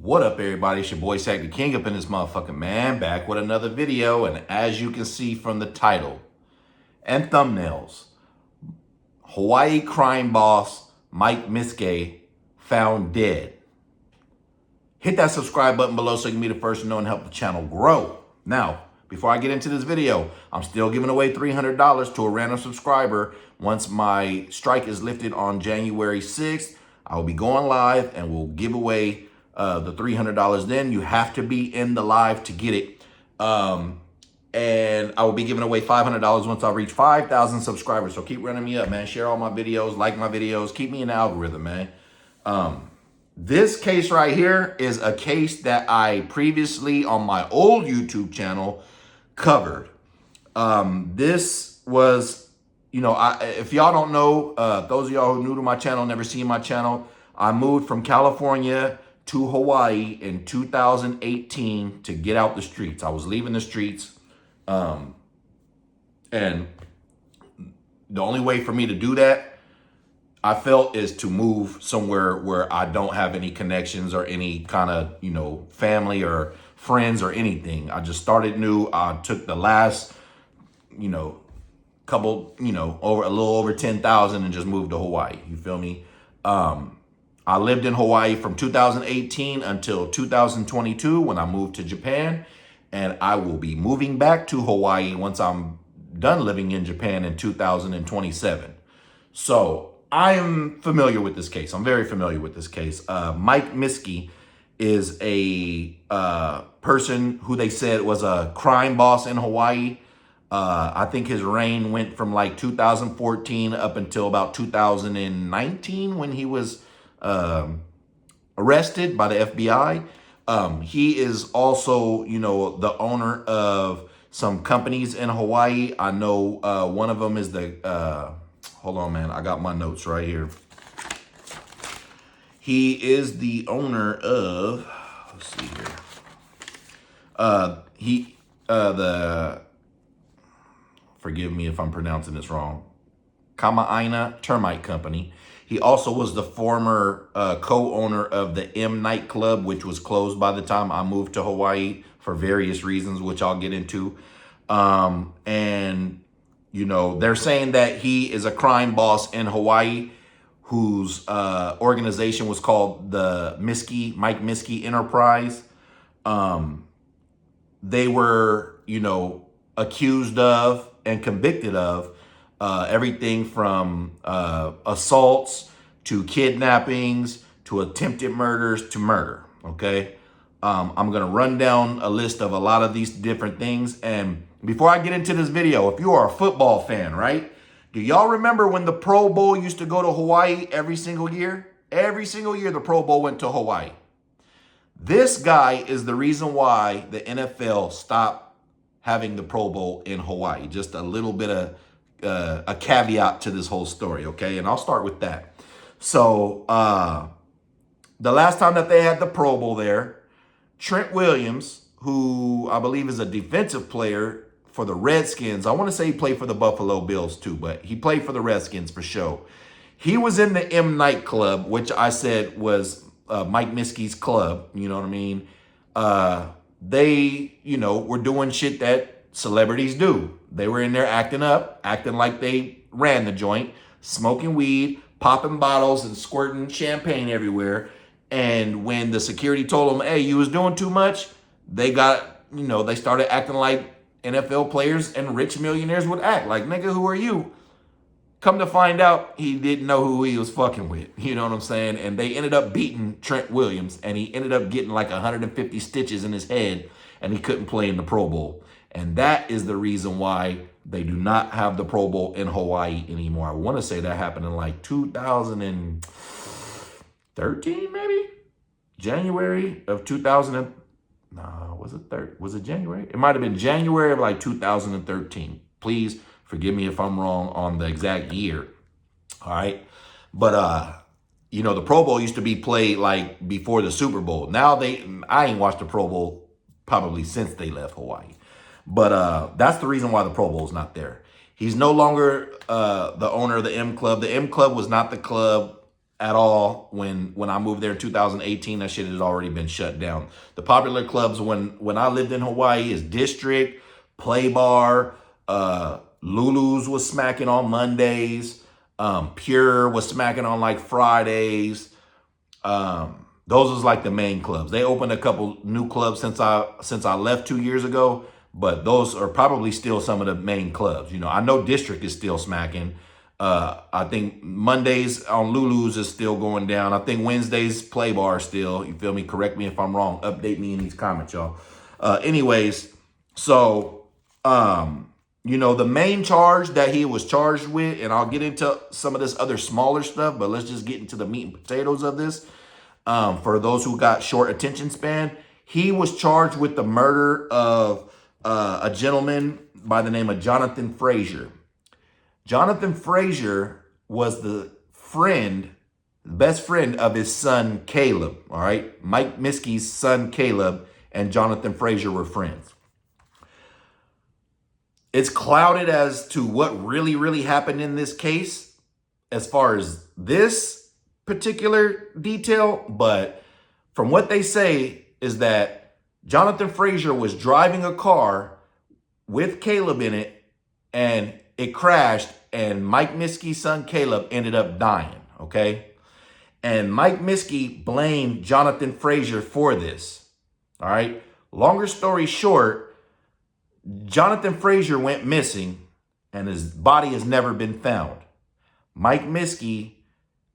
What up, everybody? It's your boy Sack the King up in this motherfucking man, back with another video. And as you can see from the title and thumbnails, Hawaii crime boss Miske found dead. Hit that subscribe button below so you can be the first to know and help the channel grow. Now, before I get into this video, I'm still giving away $300 to a random subscriber. Once my strike is lifted on January 6th, I will be going live and we'll give away the $300 then. You have to be in the live to get it. And I will be giving away $500 once I reach 5,000 subscribers. So keep running me up, man. Share all my videos, like my videos, keep me in the algorithm, man. This case right here is a case that I previously on my old YouTube channel covered. This was, if y'all don't know, those of y'all who are new to my channel, never seen my channel, I moved from California to Hawaii in 2018 to get out the streets. I was leaving the streets. And the only way for me to do that, I felt, is to move somewhere where I don't have any connections or any kind of, family or friends or anything. I just started new. I took the last, couple, over a little over 10,000 and just moved to Hawaii. You feel me? I lived in Hawaii from 2018 until 2022 when I moved to Japan, and I will be moving back to Hawaii once I'm done living in Japan in 2027. So I am familiar with this case. I'm very familiar with this case. Mike Miske is a person who they said was a crime boss in Hawaii. I think his reign went from like 2014 up until about 2019 when he was arrested by the FBI. He is also, the owner of some companies in Hawaii. I know one of them is the, hold on, man. I got my notes right here. He is the owner of, let's see here. Forgive me if I'm pronouncing this wrong, Kama'aina Termite Company. He also was the former co-owner of the M nightclub, which was closed by the time I moved to Hawaii for various reasons, which I'll get into. And, they're saying that he is a crime boss in Hawaii whose organization was called the Mike Miske Enterprise. They were, accused of and convicted of everything from assaults to kidnappings to attempted murders to murder, okay? I'm going to run down a list of a lot of these different things. And before I get into this video, if you are a football fan, right? Do y'all remember when the Pro Bowl used to go to Hawaii every single year? Every single year the Pro Bowl went to Hawaii. This guy is the reason why the NFL stopped having the Pro Bowl in Hawaii. Just a little bit of a caveat to this whole story, okay? And I'll start with that. So the last time that they had the Pro Bowl there, Trent Williams, who I believe is a defensive player for the Redskins, I want to say he played for the Buffalo Bills too, but he played for the Redskins for sure. He was in the M nightclub, which I said was Mike Miske's club, you know what I mean? They, were doing shit that celebrities do. They were in there acting up, acting like they ran the joint, smoking weed, popping bottles and squirting champagne everywhere. And when the security told them, hey, you was doing too much, they got, they started acting like NFL players and rich millionaires would act. Like, nigga, who are you? Come to find out, he didn't know who he was fucking with. You know what I'm saying? And they ended up beating Trent Williams, and he ended up getting like 150 stitches in his head, and he couldn't play in the Pro Bowl. And that is the reason why they do not have the Pro Bowl in Hawaii anymore. I want to say that happened in like 2013, maybe? January of 2000. No, was it January? It might have been January of like 2013. Please forgive me if I'm wrong on the exact year. All right. But, the Pro Bowl used to be played like before the Super Bowl. Now I ain't watched the Pro Bowl probably since they left Hawaii. But that's the reason why the Pro Bowl is not there. He's no longer the owner of the M Club. The M Club was not the club at all. When I moved there in 2018, that shit has already been shut down. The popular clubs when I lived in Hawaii is District, Play Bar, Lulu's was smacking on Mondays, Pure was smacking on like Fridays. Those was like the main clubs. They opened a couple new clubs since I left 2 years ago, but those are probably still some of the main clubs. You know, I know District is still smacking. I think Mondays on Lulu's is still going down. I think Wednesdays Play Bar still. You feel me? Correct me if I'm wrong. Update me in these comments, y'all. Anyways, so you know, the main charge that he was charged with, and I'll get into some of this other smaller stuff, but let's just get into the meat and potatoes of this. For those who got short attention span, he was charged with the murder of a gentleman by the name of Jonathan Frazier. Jonathan Frazier was the best friend of his son Caleb. All right, Mike Miske's son Caleb and Jonathan Frazier were friends. It's clouded as to what really happened in this case as far as this particular detail, but from what they say is that Jonathan Frazier was driving a car with Caleb in it, and it crashed, and Mike Miske's son Caleb ended up dying, okay? And Mike Miske blamed Jonathan Frazier for this, all right? Longer story short, Jonathan Frazier went missing, and his body has never been found. Mike Miske,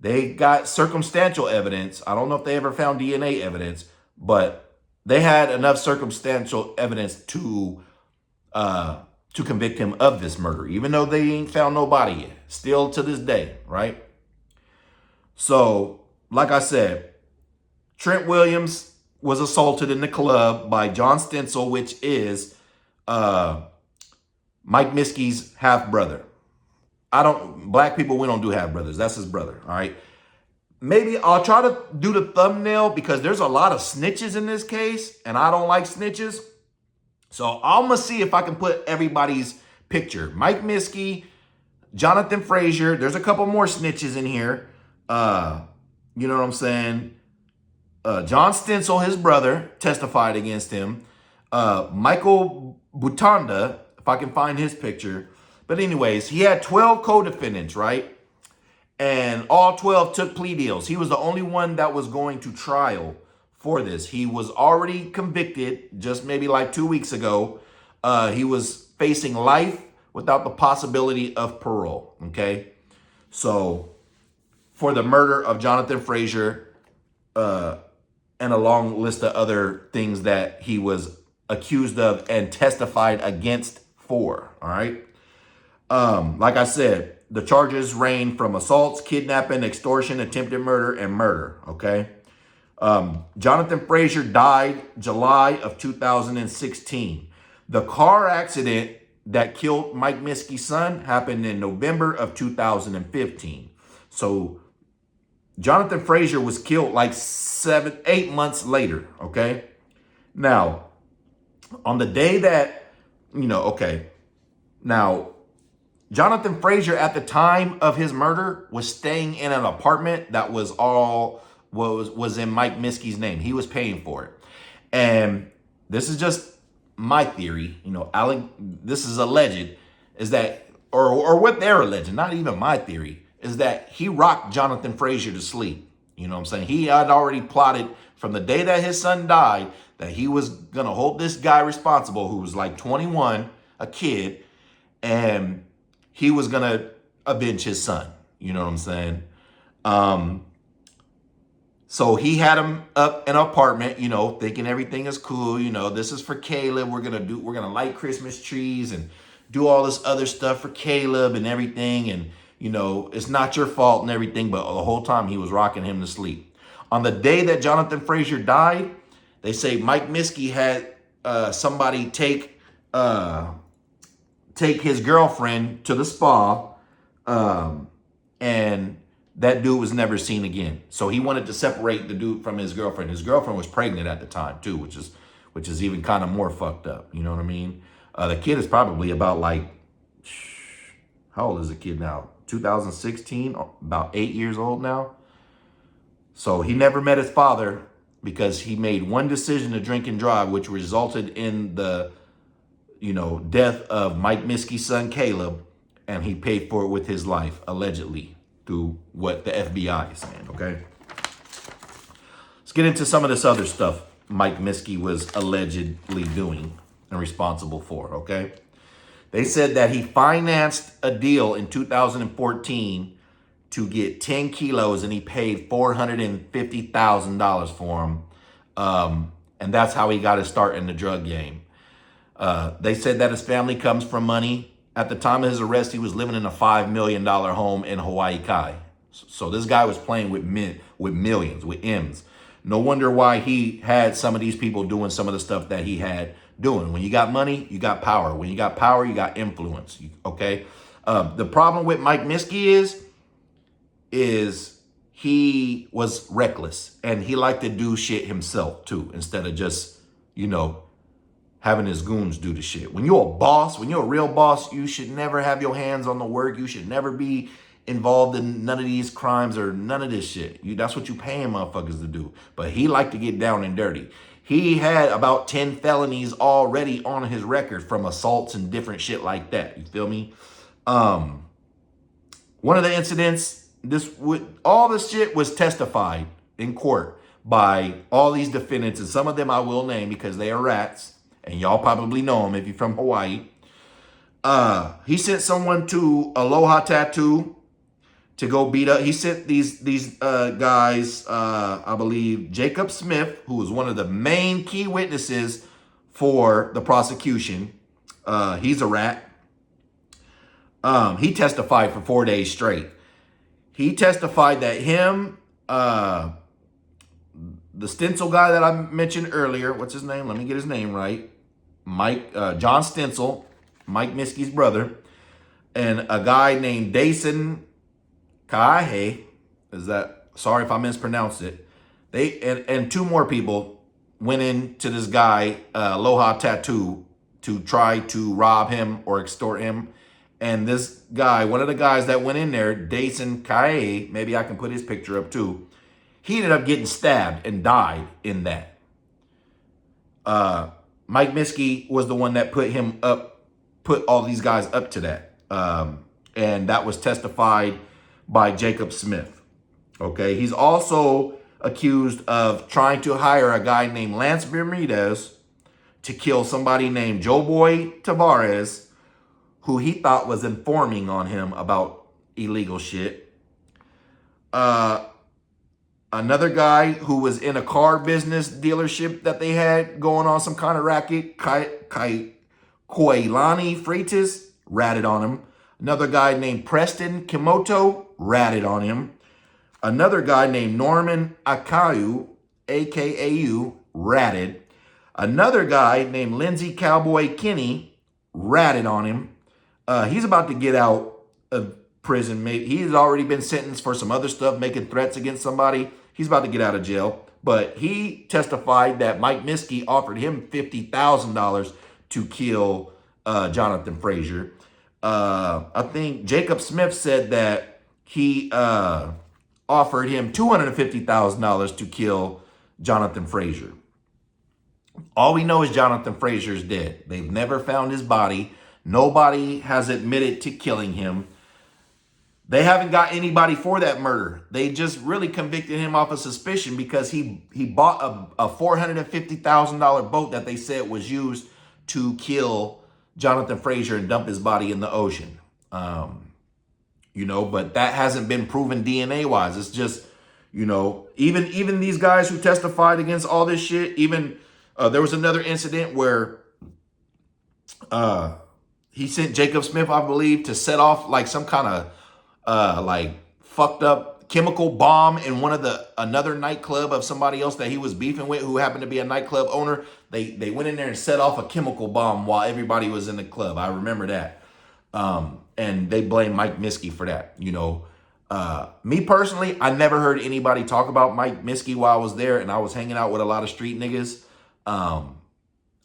they got circumstantial evidence. I don't know if they ever found DNA evidence, but they had enough circumstantial evidence to convict him of this murder, even though they ain't found no body yet. Still to this day, right? So, like I said, Trent Williams was assaulted in the club by John Stencil, which is Mike Miske's half brother. Black people, we don't do half brothers. That's his brother, all right? Maybe I'll try to do the thumbnail because there's a lot of snitches in this case, and I don't like snitches. So I'm going to see if I can put everybody's picture. Mike Miske, Jonathan Frazier. There's a couple more snitches in here. You know what I'm saying? John Stencil, his brother, testified against him. Michael Butanda, if I can find his picture. But anyways, he had 12 co-defendants, right? And all 12 took plea deals. He was the only one that was going to trial for this. He was already convicted just maybe like 2 weeks ago. He was facing life without the possibility of parole, okay? So for the murder of Jonathan Frazier and a long list of other things that he was accused of and testified against for, all right? Like I said, the charges range from assaults, kidnapping, extortion, attempted murder, and murder, okay? Jonathan Frazier died July of 2016. The car accident that killed Mike Miske's son happened in November of 2015. So Jonathan Frazier was killed like 8 months later, okay? Now, on the day that, now, Jonathan Frazier at the time of his murder was staying in an apartment that was in Mike Miske's name. He was paying for it. And this is just my theory, this is alleged, is that, or what they're alleging, not even my theory, is that he rocked Jonathan Frazier to sleep. You know what I'm saying? He had already plotted from the day that his son died that he was going to hold this guy responsible who was like 21, a kid, and he was going to avenge his son. You know what I'm saying? So he had him up in an apartment, thinking everything is cool. This is for Caleb. We're going to light Christmas trees and do all this other stuff for Caleb and everything. And, it's not your fault and everything. But the whole time he was rocking him to sleep. On the day that Jonathan Frazier died, they say Mike Miske had somebody take his girlfriend to the spa, and that dude was never seen again. So he wanted to separate the dude from his girlfriend. His girlfriend was pregnant at the time too, which is even kind of more fucked up. You know what I mean? The kid is probably about like, how old is the kid now? 2016, about 8 years old now. So he never met his father because he made one decision to drink and drive, which resulted in the, death of Mike Miske's son, Caleb. And he paid for it with his life, allegedly, through what the FBI is saying, okay? Let's get into some of this other stuff Mike Miske was allegedly doing and responsible for, okay? They said that he financed a deal in 2014 to get 10 kilos and he paid $450,000 for him. And that's how he got his start in the drug game. They said that his family comes from money. At the time of his arrest, he was living in a $5 million home in Hawaii Kai. So this guy was playing with millions, with M's. No wonder why he had some of these people doing some of the stuff that he had doing. When you got money, you got power. When you got power, you got influence. Okay. The problem with Mike Miske is he was reckless and he liked to do shit himself too, instead of just, having his goons do the shit. When you're a boss, when you're a real boss, you should never have your hands on the work. You should never be involved in none of these crimes or none of this shit. That's what you paying motherfuckers to do. But he liked to get down and dirty. He had about 10 felonies already on his record from assaults and different shit like that. You feel me? One of the incidents, all this shit was testified in court by all these defendants, and some of them I will name because they are rats. And y'all probably know him if you're from Hawaii. He sent someone to Aloha Tattoo to go beat up. He sent these guys, I believe, Jacob Smith, who was one of the main key witnesses for the prosecution. He's a rat. He testified for 4 days straight. He testified that him, the Stencil guy that I mentioned earlier, what's his name? Let me get his name right. John Stencil, Mike Miske's brother, and a guy named Dason Kaahe, sorry if I mispronounced it. They and two more people went into this guy, Aloha Tattoo, to try to rob him or extort him. And this guy, one of the guys that went in there, Dason Kaahe, maybe I can put his picture up too, he ended up getting stabbed and died in that. Mike Miske was the one that put all these guys up to that. And that was testified by Jacob Smith. Okay. He's also accused of trying to hire a guy named Lance Bermudez to kill somebody named Joe Boy Tavares, who he thought was informing on him about illegal shit. Another guy who was in a car business dealership that they had going on some kind of racket, Koilani Freitas, ratted on him. Another guy named Preston Kimoto, ratted on him. Another guy named Norman Akau, AKAU, ratted. Another guy named Lindsey Cowboy Kinney, ratted on him. He's about to get out of prison. He's already been sentenced for some other stuff, making threats against somebody. He's about to get out of jail. But he testified that Mike Miske offered him $50,000 to kill Jonathan Frazier. I think Jacob Smith said that he offered him $250,000 to kill Jonathan Frazier. All we know is Jonathan Frazier's dead. They've never found his body. Nobody has admitted to killing him. They haven't got anybody for that murder. They just really convicted him off of suspicion because he bought a $450,000 boat that they said was used to kill Jonathan Frazier and dump his body in the ocean. But that hasn't been proven DNA wise. It's just, even these guys who testified against all this shit, there was another incident where he sent Jacob Smith, I believe, to set off like some kind of fucked up chemical bomb in another nightclub of somebody else that he was beefing with, who happened to be a nightclub owner. They went in there and set off a chemical bomb while everybody was in the club. I remember that. And they blame Mike Miske for that. Me personally, I never heard anybody talk about Mike Miske while I was there, and I was hanging out with a lot of street niggas. I'm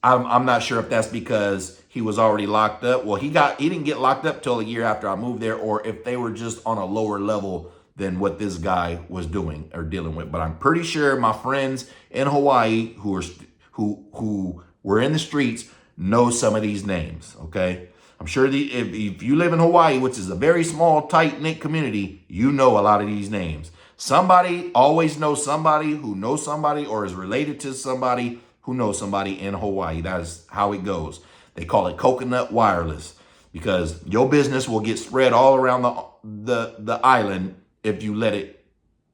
not sure if that's because he was already locked up. Well, he didn't get locked up till a year after I moved there, or if they were just on a lower level than what this guy was doing or dealing with. But I'm pretty sure my friends in Hawaii who were in the streets know some of these names. Okay, I'm sure if you live in Hawaii, which is a very small, tight-knit community, you know a lot of these names. Somebody always knows somebody who knows somebody or is related to somebody who knows somebody in Hawaii. That is how it goes. They call it coconut wireless because your business will get spread all around the island if you let it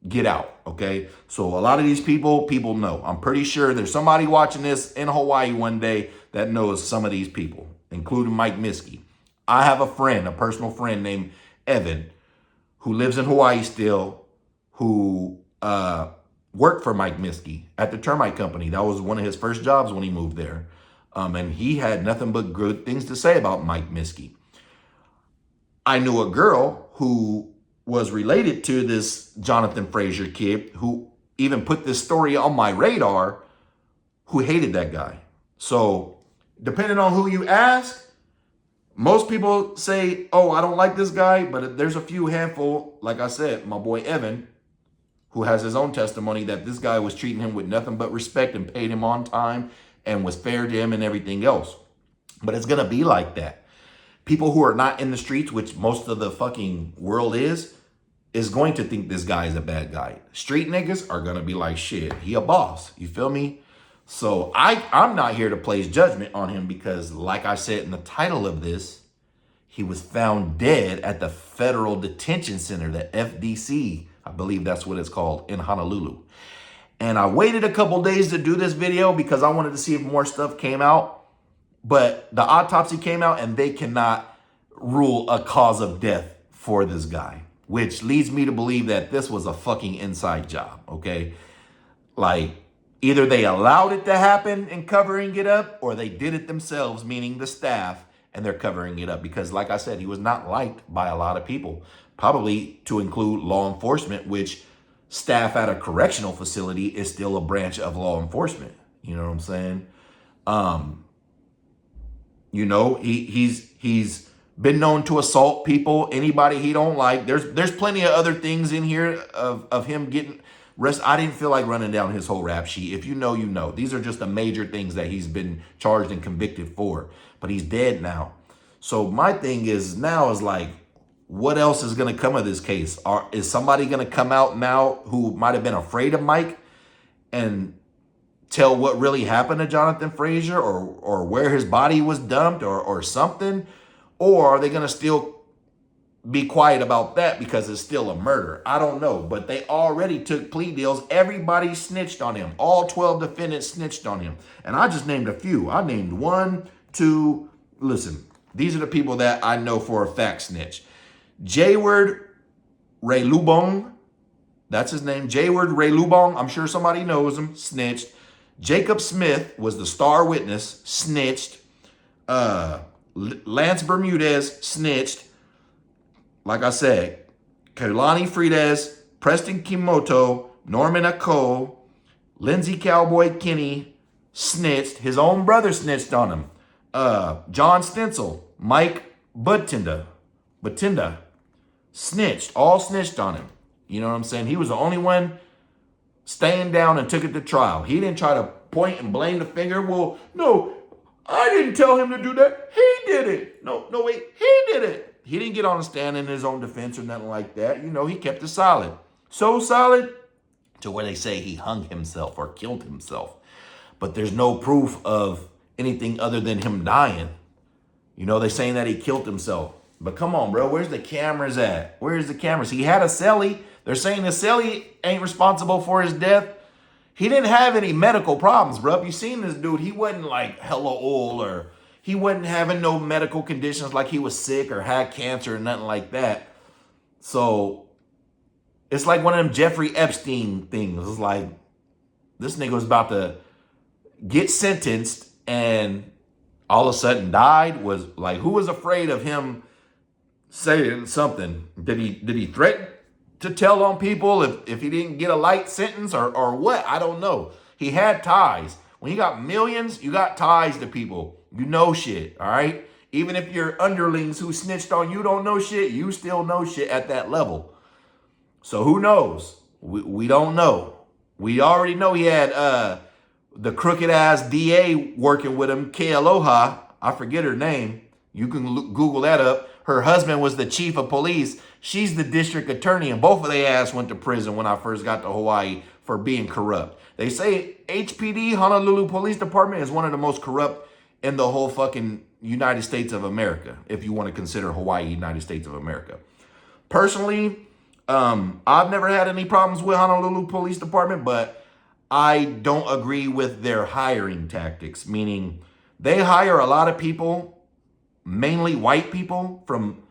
get out, okay? So a lot of these people know. I'm pretty sure there's somebody watching this in Hawaii one day that knows some of these people, including Mike Miske. I have a friend, a personal friend named Evan, who lives in Hawaii still, who worked for Mike Miske at the termite company. That was one of his first jobs when he moved there. And he had nothing but good things to say about Mike Miske. I knew a girl who was related to this Jonathan Frazier kid who even put this story on my radar, who hated that guy. So depending on who you ask, most people say, oh, I don't like this guy, but there's a few handful, like I said, my boy Evan, who has his own testimony that this guy was treating him with nothing but respect and paid him on time and was fair to him and everything else. But it's going to be like that. People who are not in the streets, which most of the fucking world is going to think this guy is a bad guy. Street niggas are going to be like, shit, he a boss. You feel me? So I'm not here to place judgment on him because, like I said in the title of this, he was found dead at the Federal Detention Center, the FDC. I believe that's what it's called, in Honolulu. And I waited a couple days to do this video because I wanted to see if more stuff came out. But the autopsy came out and they cannot rule a cause of death for this guy, which leads me to believe that this was a fucking inside job, okay? Like, either they allowed it to happen and covering it up, or they did it themselves, meaning the staff, and they're covering it up. Because like I said, he was not liked by a lot of people, probably to include law enforcement, which staff at a correctional facility is still a branch of law enforcement. You know what I'm saying? You know, he's been known to assault people, anybody he don't like. There's plenty of other things in here of him getting arrested. I didn't feel like running down his whole rap sheet. If you know, you know. These are just the major things that he's been charged and convicted for. But he's dead now. So my thing is now is like, what else is going to come of this case? Is somebody going to come out now who might have been afraid of Mike and tell what really happened to Jonathan Frazier or where his body was dumped or something? Or are they going to still be quiet about that because it's still a murder? I don't know. But they already took plea deals. Everybody snitched on him. All 12 defendants snitched on him. And I just named a few. I named 1, 2. Listen, these are the people that I know for a fact snitch. Jayward Ray Lubong. That's his name. Jayward Ray Lubong. I'm sure somebody knows him. Snitched. Jacob Smith was the star witness, snitched. Lance Bermudez snitched. Like I said, Kailani Friedez, Preston Kimoto, Norman Ako, Lindsey Cowboy Kinney snitched. His own brother snitched on him. John Stencil, Mike Batinda snitched. All snitched on him. You know what I'm saying? He was the only one staying down and took it to trial. He didn't try to point and blame the finger. Well, no, I didn't tell him to do that. He did it. No, wait, he did it. He didn't get on a stand in his own defense or nothing like that. You know, he kept it solid. So solid to where they say he hung himself or killed himself. But there's no proof of anything other than him dying. You know, they're saying that he killed himself. But come on, bro, where's the cameras at? Where's the cameras? He had a cellie. They're saying the cellie ain't responsible for his death. He didn't have any medical problems, bro. You seen this dude, he wasn't like hella old or he wasn't having no medical conditions like he was sick or had cancer or nothing like that. So it's like one of them Jeffrey Epstein things. It's like this nigga was about to get sentenced and all of a sudden died. Was like, who was afraid of him saying something? Did he threaten to tell on people if he didn't get a light sentence or what? I don't know. He had ties. When you got millions, you got ties to people. You know shit, all right? Even if your underlings who snitched on you don't know shit, you still know shit at that level. So who knows? We don't know. We already know he had the crooked ass DA working with him, Kealoha. I forget her name. You can Google that up. Her husband was the chief of police. She's the district attorney, and both of their ass went to prison when I first got to Hawaii for being corrupt. They say HPD, Honolulu Police Department, is one of the most corrupt in the whole fucking United States of America, if you want to consider Hawaii United States of America. Personally, I've never had any problems with Honolulu Police Department, but I don't agree with their hiring tactics, meaning they hire a lot of people, mainly white people from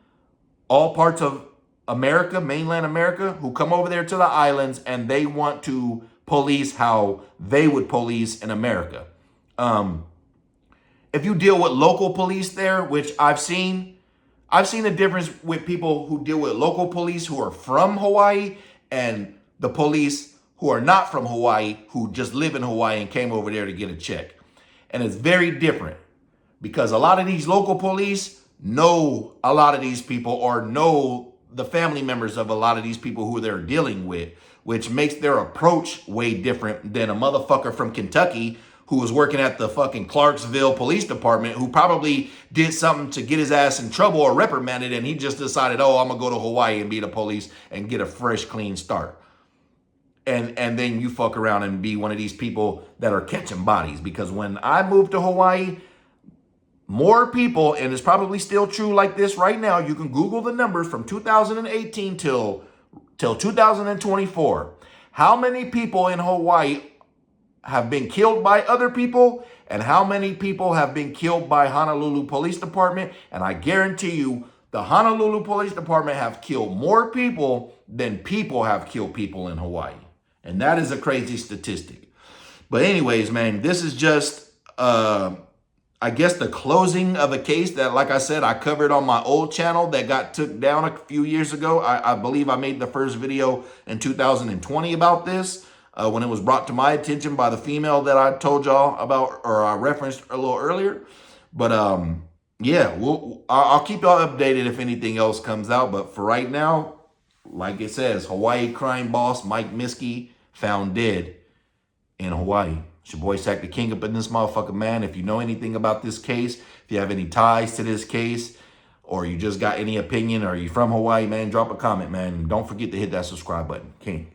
all parts of America, mainland America, who come over there to the islands and they want to police how they would police in America. If you deal with local police there, which I've seen the difference with people who deal with local police who are from Hawaii and the police who are not from Hawaii, who just live in Hawaii and came over there to get a check. And it's very different because a lot of these local police know a lot of these people or know the family members of a lot of these people who they're dealing with, which makes their approach way different than a motherfucker from Kentucky who was working at the fucking Clarksville Police Department, who probably did something to get his ass in trouble or reprimanded, and he just decided, oh, I'm gonna go to Hawaii and be the police and get a fresh, clean start. And then you fuck around and be one of these people that are catching bodies. Because when I moved to Hawaii, more people, and it's probably still true like this right now, you can Google the numbers from 2018 till 2024. How many people in Hawaii have been killed by other people and how many people have been killed by Honolulu Police Department? And I guarantee you, the Honolulu Police Department have killed more people than people have killed people in Hawaii. And that is a crazy statistic. But anyways, man, this is just, I guess, the closing of a case that, like I said, I covered on my old channel that got took down a few years ago. I believe I made the first video in 2020 about this. When it was brought to my attention by the female that I told y'all about, or I referenced a little earlier. But yeah, I'll keep y'all updated if anything else comes out. But for right now, like it says, Hawaii crime boss Mike Miske found dead in Hawaii. It's your boy Sack the King up in this motherfucker, man. If you know anything about this case, if you have any ties to this case, or you just got any opinion, or you from Hawaii, man, drop a comment, man. Don't forget to hit that subscribe button. King.